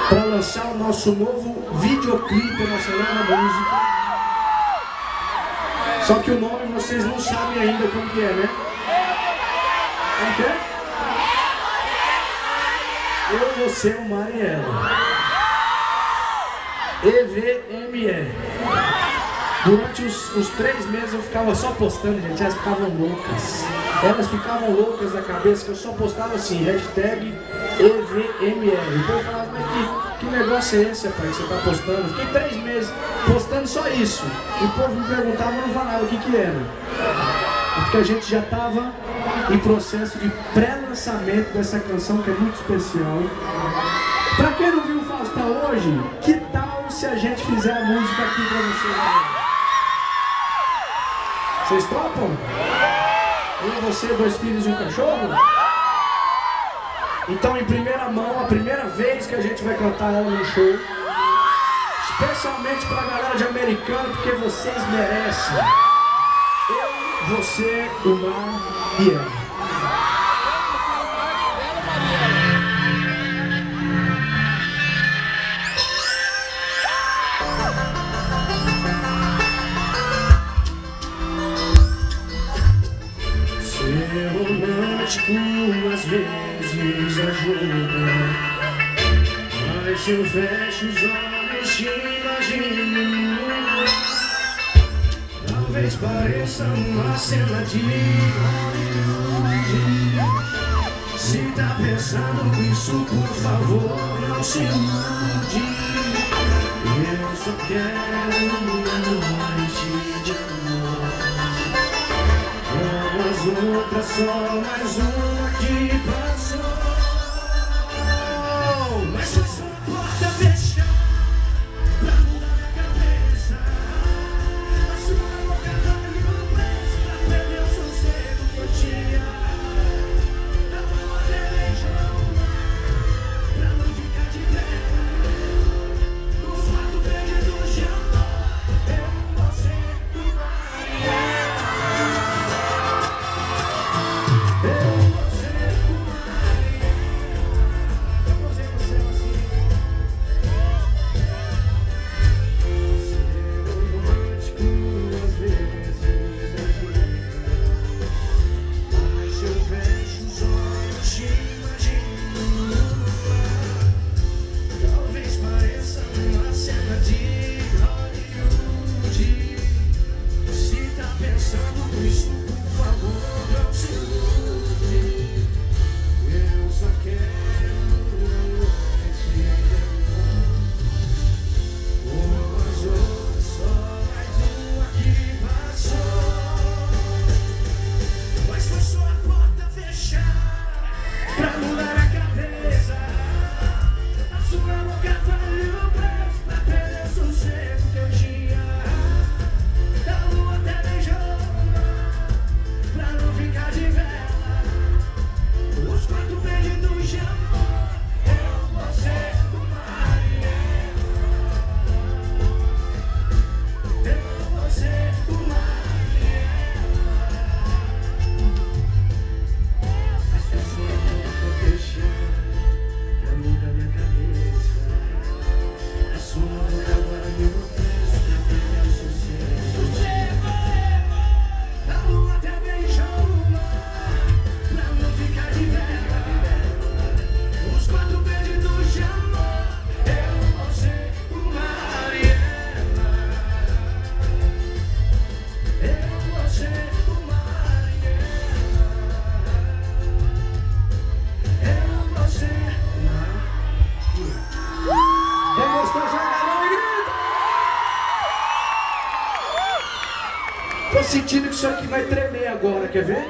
para lançar o nosso novo videoclipe, a nossa nova música. Só que o nome vocês não sabem ainda como que é, né? Como que é? Eu, você, o Mar e ela. EVME. Durante os 3 meses eu ficava só postando, gente, elas ficavam loucas. Elas ficavam loucas da cabeça que eu só postava assim, hashtag EVME. Então eu falava, mas que negócio é esse, rapaz, que você tá postando? Fiquei 3 meses postando só isso. E o povo me perguntava, eu não falava o que era. Porque a gente já estava em processo de pré-lançamento dessa canção que é muito especial. Pra quem não viu o Faustão hoje, que tal se a gente fizer a música aqui pra vocês? Vocês topam? Eu, você, 2 filhos e um cachorro? Então, em primeira mão, a primeira vez que a gente vai cantar ela no show, especialmente pra galera de Americana, porque vocês merecem. Eu, você, o Mar e ela. Ser romântico às vezes ajuda, mas se eu fecho os olhos te imagino. Talvez pareça uma cena de Hollywood. Se tá pensando nisso, por favor, não se ilude. Eu só quero uma noite de amor. As outras só mais uma que passou. Mas foi só a porta fechar pra mudar minha cabeça. A sua boca vale o preço pra perder o sossego que eu tinha. Da mão até beijou pra não ficar de pé. Os 4 perdidos de amor. Eu, você, o mar e ela. Tô sentindo que isso aqui vai tremer agora, quer ver?